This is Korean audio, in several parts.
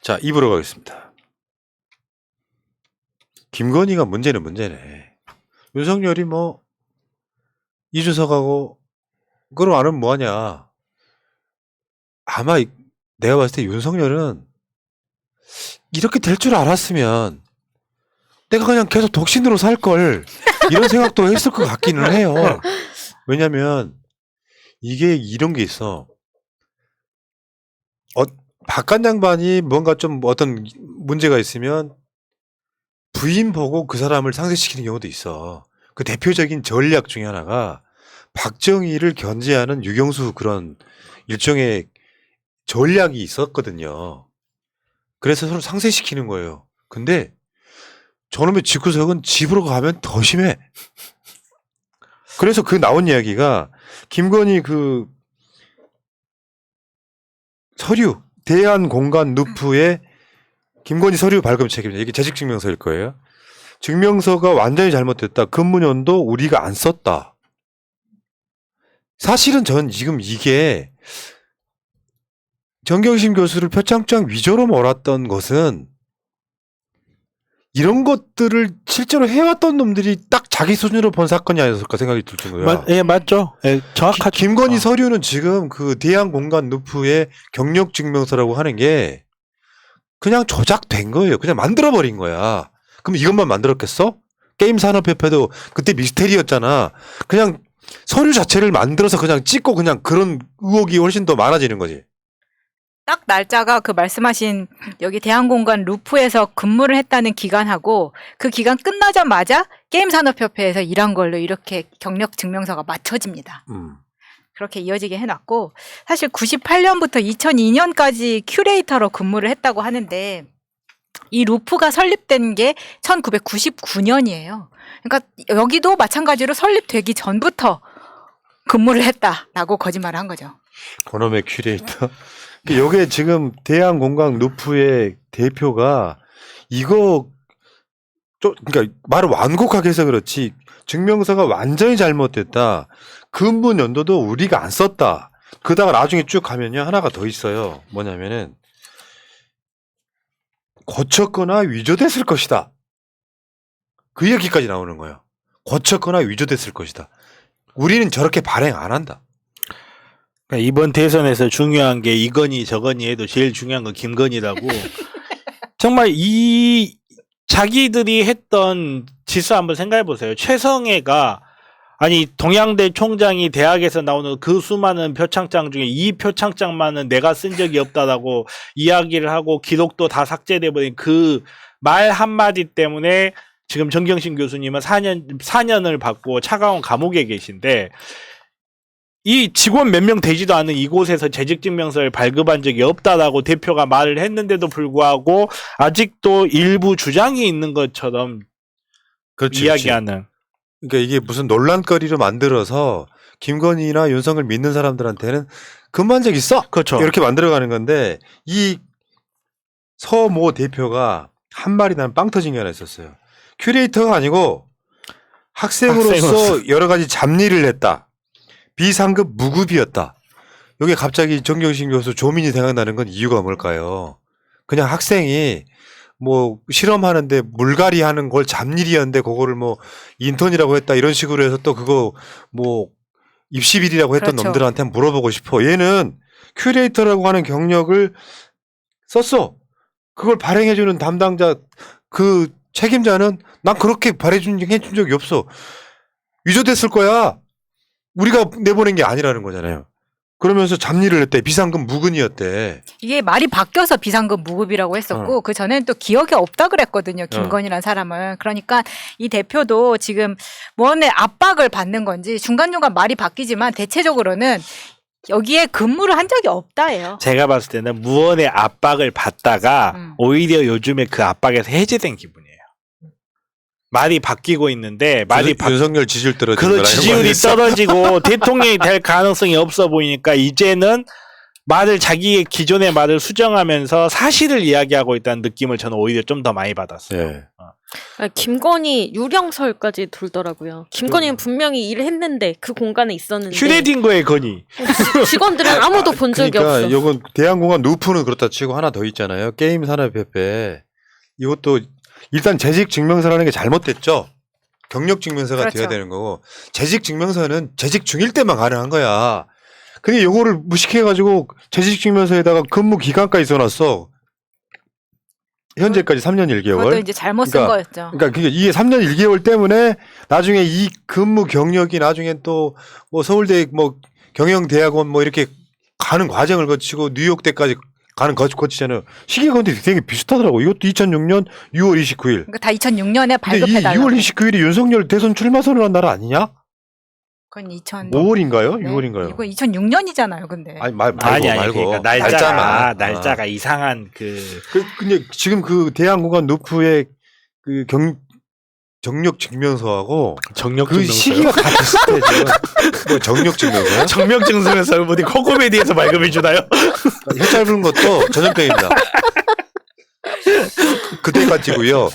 자, 입으로 가겠습니다. 김건희가 문제는 문제네. 윤석열이 뭐 이준석하고 그걸 안 하면 뭐하냐. 아마 내가 봤을 때 윤석열은 이렇게 될 줄 알았으면 내가 그냥 계속 독신으로 살 걸 이런 생각도 했을 것 같기는 해요. 왜냐면 이게 이런 게 있어. 박한 장관이 뭔가 좀 어떤 문제가 있으면 부인 보고 그 사람을 상쇄시키는 경우도 있어. 그 대표적인 전략 중에 하나가 박정희를 견제하는 유경수 그런 일종의 전략이 있었거든요. 그래서 서로 상쇄시키는 거예요. 근데 저놈의 집구석은 집으로 가면 더 심해. 그래서 그 나온 이야기가 김건희 그 서류 대한공간 누프의 김건희 서류 발급 책임자. 이게 재직증명서일 거예요. 증명서가 완전히 잘못됐다. 근무년도 우리가 안 썼다. 사실은 전 지금 이게 정경심 교수를 표창장 위조로 몰았던 것은 이런 것들을 실제로 해왔던 놈들이 딱 자기 수준으로 본 사건이 아니었을까 생각이 들 정도야. 예, 맞죠. 예, 정확하죠. 김건희 서류는 지금 그 대한공간 누프의 경력증명서라고 하는 게 그냥 조작된 거예요. 그냥 만들어버린 거야. 그럼 이것만 만들었겠어? 게임산업협회도 그때 미스테리였잖아. 그냥 서류 자체를 만들어서 그냥 찍고 그냥 그런 의혹이 훨씬 더 많아지는 거지. 딱 날짜가 그 말씀하신 여기 대한공간 루프에서 근무를 했다는 기간하고 그 기간 끝나자마자 게임산업협회에서 일한 걸로 이렇게 경력 증명서가 맞춰집니다. 그렇게 이어지게 해놨고 사실 98년부터 2002년까지 큐레이터로 근무를 했다고 하는데 이 루프가 설립된 게 1999년이에요. 그러니까 여기도 마찬가지로 설립되기 전부터 근무를 했다라고 거짓말을 한 거죠. 그놈의 큐레이터. 요게 지금 대한공간 누프의 대표가 이거 좀 그러니까 말을 완곡하게 해서 그렇지 증명서가 완전히 잘못됐다. 근무 연도도 우리가 안 썼다. 그다가 나중에 쭉 가면요 하나가 더 있어요. 뭐냐면은 고쳤거나 위조됐을 것이다. 그 얘기까지 나오는 거예요. 고쳤거나 위조됐을 것이다. 우리는 저렇게 발행 안 한다. 이번 대선에서 중요한 게 이건희 저건희 해도 제일 중요한 건 김건희라고. 정말 이 자기들이 했던 짓을 한번 생각해 보세요. 최성애가 아니 동양대 총장이 대학에서 나오는 그 수많은 표창장 중에 이 표창장만은 내가 쓴 적이 없다라고 이야기를 하고 기록도 다 삭제돼 버린 그 말 한마디 때문에 지금 정경심 교수님은 4년을 받고 차가운 감옥에 계신데 이 직원 몇 명 되지도 않은 이곳에서 재직증명서를 발급한 적이 없다라고 대표가 말을 했는데도 불구하고 아직도 일부 주장이 있는 것처럼 그렇지, 이야기하는. 그러니까 이게 무슨 논란거리로 만들어서 김건희나 윤석을 믿는 사람들한테는 근무한 적 있어? 그렇죠. 이렇게 만들어가는 건데 이 서모 대표가 한 말이 난 빵 터진 게 하나 있었어요. 큐레이터가 아니고 학생으로서 여러 가지 잡일을 했다. 비상급 무급이었다. 여기 갑자기 정경심 교수 조민이 생각나는 건 이유가 뭘까요? 그냥 학생이 뭐 실험하는데 물갈이 하는 걸 잡일이었는데 그거를 뭐 인턴이라고 했다 이런 식으로 해서 또 그거 뭐 입시비리라고 했던 그렇죠. 놈들한테 물어보고 싶어. 얘는 큐레이터라고 하는 경력을 썼어. 그걸 발행해주는 담당자 그 책임자는 난 그렇게 발해준 적이 없어. 위조됐을 거야. 우리가 내보낸 게 아니라는 거잖아요. 그러면서 잡일을 했대. 비상금 무근이었대. 이게 말이 바뀌어서 비상급 무급이라고 했었고 그 전에는 또 기억이 없다 그랬거든요. 김건희라는 사람은. 그러니까 이 대표도 지금 무언의 압박을 받는 건지 중간중간 말이 바뀌지만 대체적으로는 여기에 근무를 한 적이 없다예요. 제가 봤을 때는 무언의 압박을 받다가 오히려 요즘에 그 압박에서 해제된 기분이에요. 말이 바뀌고 있는데 윤석열 지지율 떨어지는 그 지지율이 떨어지고 대통령이 될 가능성이 없어 보이니까 이제는 자기의 기존의 말을 수정하면서 사실을 이야기하고 있다는 느낌을 저는 오히려 좀 더 많이 받았어요. 네. 김건희 유령설까지 돌더라고요. 김건희는 분명히 일을 했는데 그 공간에 있었는데 슈레딩거의 건이. 직원들은 아무도 본 적이 그러니까 없어. 요건 대한공간 루프는 그렇다 치고 하나 더 있잖아요. 게임산업협회. 이것도 일단 재직증명서라는 게 잘못됐죠. 경력증명서가 그렇죠. 돼야 되는 거고 재직증명서는 재직 중일 때만 가능한 거야. 근데 요거를 무식해가지고 재직증명서에다가 근무 기간까지 써놨어. 현재까지 3년 1개월. 그것도 이제 잘못 쓴 그러니까- 거였죠. 그러니까 그게 이게 3년 1개월 때문에 나중에 이 근무 경력이 나중에 또 뭐 서울대 뭐 경영대학원 뭐 이렇게 가는 과정을 거치고 뉴욕대까지 가는 거치잖아요. 시기가 되게 비슷하더라고. 이것도 2006년 6월 29일. 그러니까 다 2006년에 근데 이 발급해달라고. 6월 29일이 윤석열 대선 출마 선언한 날 아니냐? 그건 2000. 5월인가요? 네. 6월인가요? 이거 2006년이잖아요, 근데. 아니 말고 아니 말고 그러니까 날짜가 이상한 근데 지금 그 대한공간 루프의 그 정력 증명서하고 정력 그 증명서. 시기가 다 비슷해 지금. 뭐 정력 증명서요? 정력 증명서 어디 코코메디에서 발급해 주나요? 혀 짧은 것도 전염병입니다. 그때까지고요.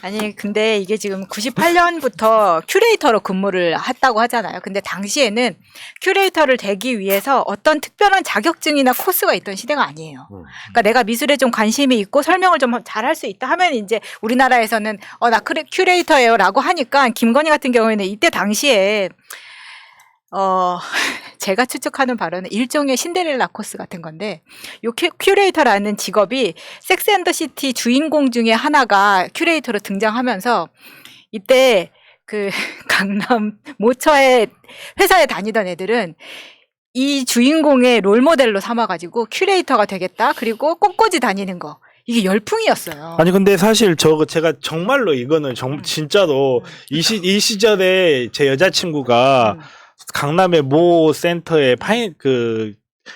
아니, 근데 이게 지금 98년부터 큐레이터로 근무를 했다고 하잖아요. 근데 당시에는 큐레이터를 되기 위해서 어떤 특별한 자격증이나 코스가 있던 시대가 아니에요. 그러니까 내가 미술에 좀 관심이 있고 설명을 좀 잘할 수 있다 하면 이제 우리나라에서는 나 큐레이터예요 라고 하니까 김건희 같은 경우에는 이때 당시에 제가 추측하는 바로는 일종의 신데렐라 코스 같은 건데, 요 큐레이터라는 직업이 섹스 앤 더 시티 주인공 중에 하나가 큐레이터로 등장하면서, 이때 그 강남 모처에 회사에 다니던 애들은 이 주인공의 롤모델로 삼아가지고 큐레이터가 되겠다. 그리고 꽃꽂이 다니는 거. 이게 열풍이었어요. 아니 근데 사실 제가 정말로 이거는 진짜로 이 시절에 제 여자친구가 강남의 모 센터의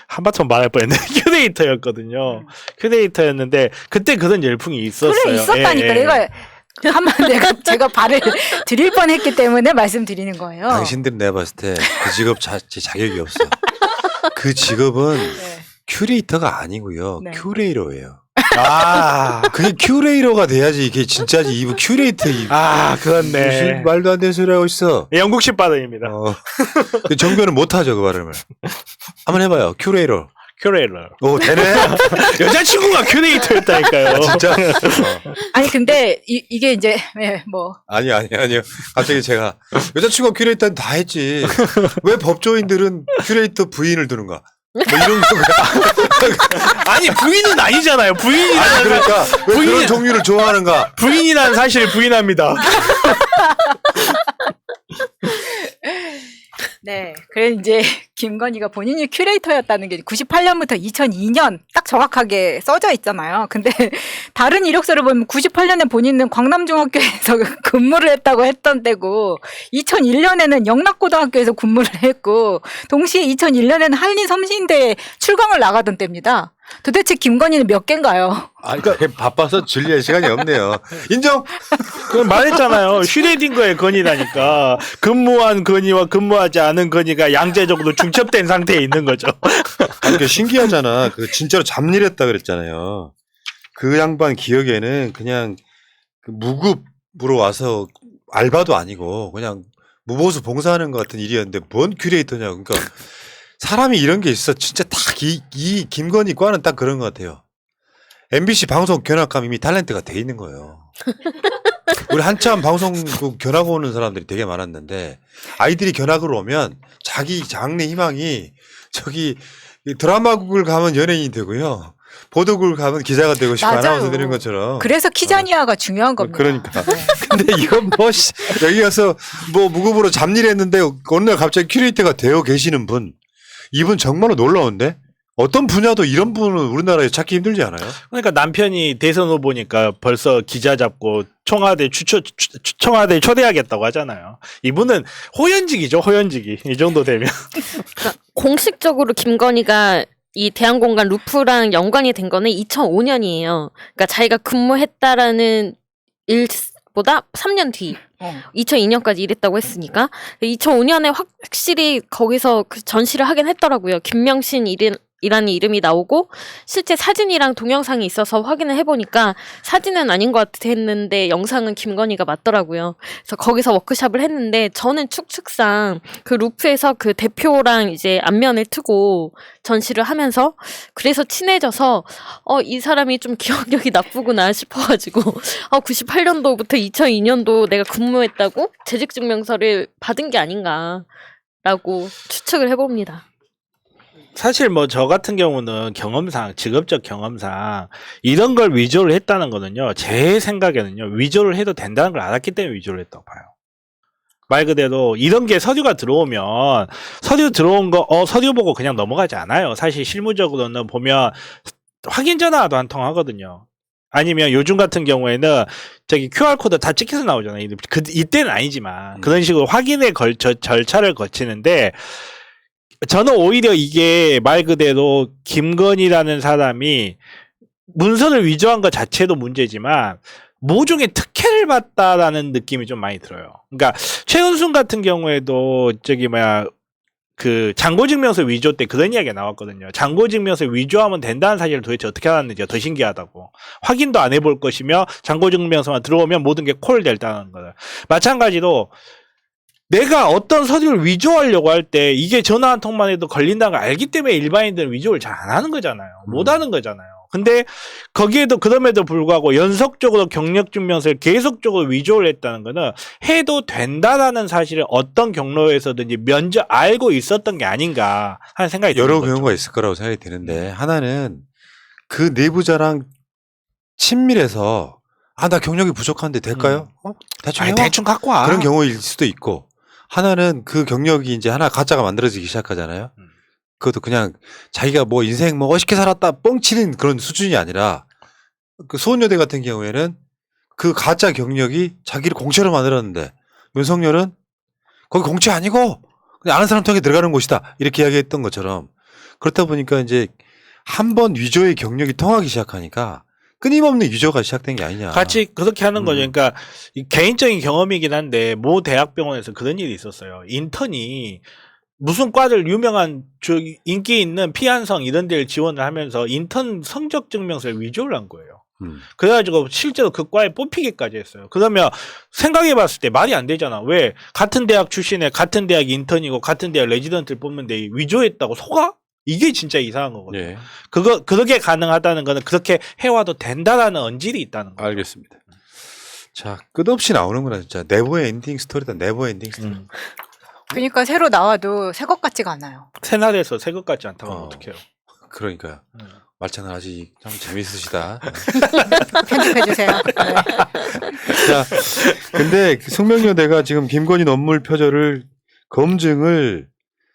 한바탕 말할 뻔했네. 큐레이터였거든요. 큐레이터였는데 그때 그런 열풍이 있었어요. 그래, 있었다니까. 예. 제가 발을 드릴 뻔했기 때문에 말씀드리는 거예요. 당신들 내가 봤을 때 그 직업 자격이 없어. 그 직업은 네. 큐레이터가 아니고요. 네. 큐레이러예요. 아, 그게 큐레이러가 돼야지 이게 진짜지. 이분 큐레이터 그렇네. 무슨 말도 안 되는 소리 하고 있어. 영국식 발음입니다. 그 정변은 못하죠 그 발음을. 한번 해봐요. 큐레이러. 큐레이터. 오 되네. 여자친구가 큐레이터였다니까요. 진짜. 아니 근데 이게 이제 뭐 아니요. 갑자기 제가 여자친구가 큐레이터는 다 했지. 왜 법조인들은 큐레이터 부인을 두는가? 뭐 이런 거. 아니 부인은 아니잖아요. 아니 그러니까 왜 그런 종류를 좋아하는가? 부인이라는 사실을 부인합니다. 네. 그래 이제 김건희가 본인이 큐레이터였다는 게 98년부터 2002년 딱 정확하게 써져 있잖아요. 근데 다른 이력서를 보면 98년에 본인은 광남중학교에서 근무를 했다고 했던 때고 2001년에는 영락고등학교에서 근무를 했고 동시에 2001년에는 한림섬신대에 출강을 나가던 때입니다. 도대체 김건희는 몇 개인가요? 그러니까 바빠서 진리할 시간이 없네요. 인정? 그건 말했잖아요. 슈레딩거의 건이라니까. 근무한 건이와 근무하지 않은 건이가 양제적으로 중첩된 상태에 있는 거죠. 그러니까 신기하잖아. 그 진짜로 잡일했다 그랬잖아요. 그 양반 기억에는 그냥 그 무급으로 와서 알바도 아니고 그냥 무보수 봉사하는 것 같은 일이었는데 뭔 큐레이터냐고. 그러니까 사람이 이런 게 있어. 진짜 딱 이 김건희 과는 딱 그런 것 같아요. MBC 방송 견학하면 이미 탤런트가 돼 있는 거예요. 우리 한참 방송국 견학 오는 사람들이 되게 많았는데 아이들이 견학을 오면 자기 장래 희망이 저기 드라마국을 가면 연예인이 되고요. 보도국을 가면 기자가 되고 싶고 맞아요. 아나운서 되는 것처럼. 그래서 키자니아가 중요한 겁니다. 그러니까. 네. 근데 이건 뭐 여기 가서 뭐 무급으로 잡일했는데 어느 날 갑자기 큐레이터가 되어 계시는 분. 이분 정말로 놀라운데? 어떤 분야도 이런 분은 우리나라에 찾기 힘들지 않아요? 그러니까 남편이 대선 후보니까 벌써 기자 잡고 청와대 청와대 초대하겠다고 하잖아요. 이분은 호연직이죠, 호연직이. 이 정도 되면. 공식적으로 김건희가 이 대한공간 루프랑 연관이 된 거는 2005년이에요. 그러니까 자기가 근무했다라는 일보다 3년 뒤. 2002년까지 일했다고 했으니까 2005년에 확실히 거기서 그 전시를 하긴 했더라고요. 김명신 일인 이라는 이름이 나오고 실제 사진이랑 동영상이 있어서 확인을 해보니까 사진은 아닌 것 같았는데 영상은 김건희가 맞더라고요. 그래서 거기서 워크숍을 했는데 저는 추측상 그 루프에서 그 대표랑 이제 안면을 트고 전시를 하면서 그래서 친해져서 이 사람이 좀 기억력이 나쁘구나 싶어가지고 98년도부터 2002년도 내가 근무했다고 재직증명서를 받은 게 아닌가라고 추측을 해봅니다. 사실 뭐 저 같은 경우는 경험상, 직업적 경험상 이런 걸 위조를 했다는 거는요, 제 생각에는요, 위조를 해도 된다는 걸 알았기 때문에 위조를 했다고 봐요. 말 그대로 이런 게 서류가 들어오면 서류 들어온 거 서류 보고 그냥 넘어가지 않아요. 사실 실무적으로는 보면 확인 전화도 한 통 하거든요. 아니면 요즘 같은 경우에는 저기 QR코드 다 찍혀서 나오잖아요. 이때는 아니지만 그런 식으로 확인의 절차를 거치는데, 저는 오히려 이게 말 그대로 김건희라는 사람이 문서를 위조한 것 자체도 문제지만 모종의 특혜를 받다라는 느낌이 좀 많이 들어요. 그러니까 최은순 같은 경우에도 그 잔고증명서 위조 때 그런 이야기가 나왔거든요. 잔고증명서 위조하면 된다는 사실을 도대체 어떻게 알았는지가 더 신기하다고. 확인도 안 해볼 것이며 잔고증명서만 들어오면 모든 게 콜됐다는 거예요. 마찬가지로 내가 어떤 서류를 위조하려고 할 때 이게 전화 한 통만 해도 걸린다는 걸 알기 때문에 일반인들은 위조를 잘 안 하는 거잖아요. 못 하는 거잖아요. 근데 거기에도 그럼에도 불구하고 연속적으로 경력증명서를 계속적으로 위조를 했다는 거는 해도 된다라는 사실을 어떤 경로에서든지 먼저 알고 있었던 게 아닌가 하는 생각이 드는 여러 거죠. 경우가 있을 거라고 생각이 드는데, 하나는 그 내부자랑 친밀해서 나 경력이 부족한데 될까요? 대충 해와? 대충 갖고 와. 그런 경우일 수도 있고, 하나는 그 경력이 이제 하나 가짜가 만들어지기 시작하잖아요. 그것도 그냥 자기가 뭐 인생 뭐 멋있게 살았다 뻥치는 그런 수준이 아니라, 그 수원여대 같은 경우에는 그 가짜 경력이 자기를 공채로 만들었는데, 윤석열은 거기 공채 아니고 그냥 아는 사람 통해 들어가는 곳이다 이렇게 이야기했던 것처럼, 그렇다 보니까 이제 한 번 위조의 경력이 통하기 시작하니까 끊임없는 위조가 시작된 게 아니냐. 같이 그렇게 하는 거죠. 그러니까 개인적인 경험이긴 한데 모 대학병원에서 그런 일이 있었어요. 인턴이 무슨 과를 유명한 인기 있는 피한성 이런 데를 지원을 하면서 인턴 성적 증명서를 위조를 한 거예요. 그래가지고 실제로 그 과에 뽑히기까지 했어요. 그러면 생각해봤을 때 말이 안 되잖아. 왜 같은 대학 출신에 같은 대학 인턴이고 같은 대학 레지던트를 뽑는데 위조했다고 속아? 이게 진짜 이상한 거거든요. 예. 그렇게 가능하다는 거는 그렇게 해와도 된다라는 언질이 있다는 거예요. 알겠습니다. 자, 끝없이 나오는구나 진짜. 네버 엔딩 스토리다. 네버 엔딩 스토리. 그러니까 새로 나와도 새 것 같지가 않아요. 새날에서 새 것 같지 않다고 하면 어떡해요. 그러니까요. 말장난 아직 참 재밌으시다. 편집해주세요. 네. 자, 근데 숙명여대가 지금 김건희 논문 표절을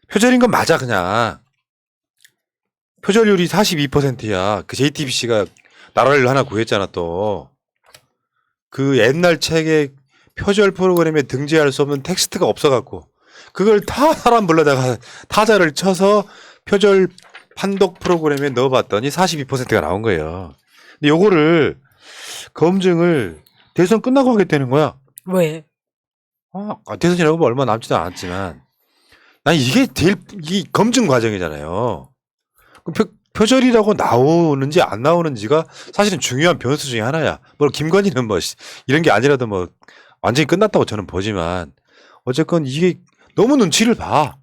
표절인 건 맞아 그냥. 표절률이 42%야. 그 JTBC가 나라를 하나 구했잖아 또. 그 옛날 책에 표절 프로그램에 등재할 수 없는 텍스트가 없어갖고 그걸 다 사람 불러다가 타자를 쳐서 표절 판독 프로그램에 넣어봤더니 42%가 나온 거예요. 근데 요거를 검증을 대선 끝나고 하겠다는 거야. 왜? 대선이라고 얼마 남지도 않았지만 난 이게 제일 이 검증 과정이잖아요. 표절이라고 나오는지 안 나오는지가 사실은 중요한 변수 중에 하나야. 뭐 김건희는 뭐 이런 게 아니라도 뭐 완전히 끝났다고 저는 보지만 어쨌건 이게 너무 눈치를 봐.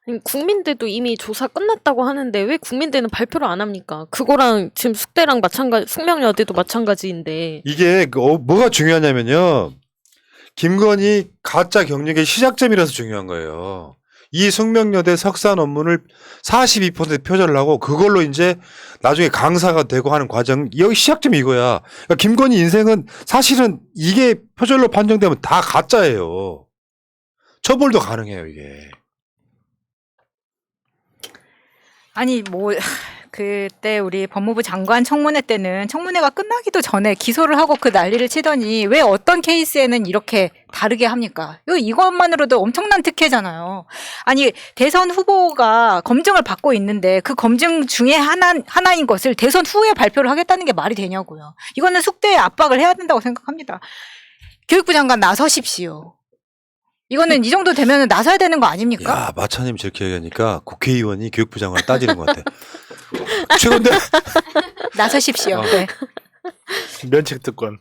아니, 국민들도 이미 조사 끝났다고 하는데 왜 국민들은 발표를 안 합니까? 그거랑 지금 숙대랑 숙명여대도 마찬가지인데. 이게 뭐가 중요하냐면요. 김건희 가짜 경력의 시작점이라서 중요한 거예요. 이 숙명여대 석사 논문을 42% 표절을 하고 그걸로 이제 나중에 강사가 되고 하는 과정, 여기 시작점이 이거야. 그러니까 김건희 인생은 사실은 이게 표절로 판정되면 다 가짜예요. 처벌도 가능해요, 이게. 아니 뭐 그때 우리 법무부 장관 청문회 때는 청문회가 끝나기도 전에 기소를 하고 그 난리를 치더니 왜 어떤 케이스에는 이렇게 다르게 합니까? 이것만으로도 엄청난 특혜잖아요. 아니 대선 후보가 검증을 받고 있는데 그 검증 중에 하나인 것을 대선 후에 발표를 하겠다는 게 말이 되냐고요. 이거는 숙대에 압박을 해야 된다고 생각합니다. 교육부 장관 나서십시오. 이거는 이 정도 되면 나서야 되는 거 아닙니까? 야, 마차님 저렇게 얘기하니까 국회의원이 교육부 장관을 따지는 것 같아. 최근데 나서십시오. 어. 네. 면책 특권.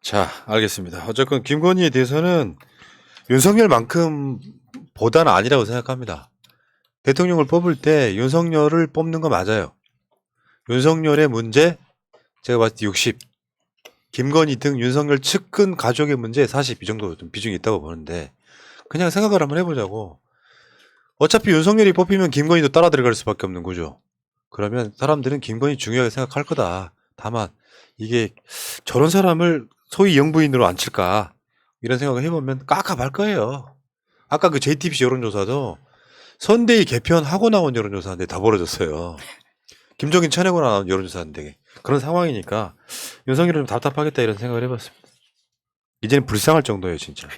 자, 알겠습니다. 어쨌건 김건희에 대해서는 윤석열만큼 보다는 아니라고 생각합니다. 대통령을 뽑을 때 윤석열을 뽑는 거 맞아요. 윤석열의 문제 제가 봤을 때 60, 김건희 등 윤석열 측근 가족의 문제 40 이 정도 좀 비중이 있다고 보는데 그냥 생각을 한번 해보자고. 어차피 윤석열이 뽑히면 김건희도 따라 들어갈 수밖에 없는 거죠. 그러면 사람들은 김건희 중요하게 생각할 거다. 다만 이게 저런 사람을 소위 영부인으로 앉힐까 이런 생각을 해보면 깝깝할 거예요. 아까 그 JTBC 여론조사도 선대위 개편하고 나온 여론조사인데 다 벌어졌어요. 김종인 쳐내고 나온 여론조사인데 그런 상황이니까 윤석열은 좀 답답하겠다 이런 생각을 해봤습니다. 이제는 불쌍할 정도예요 진짜.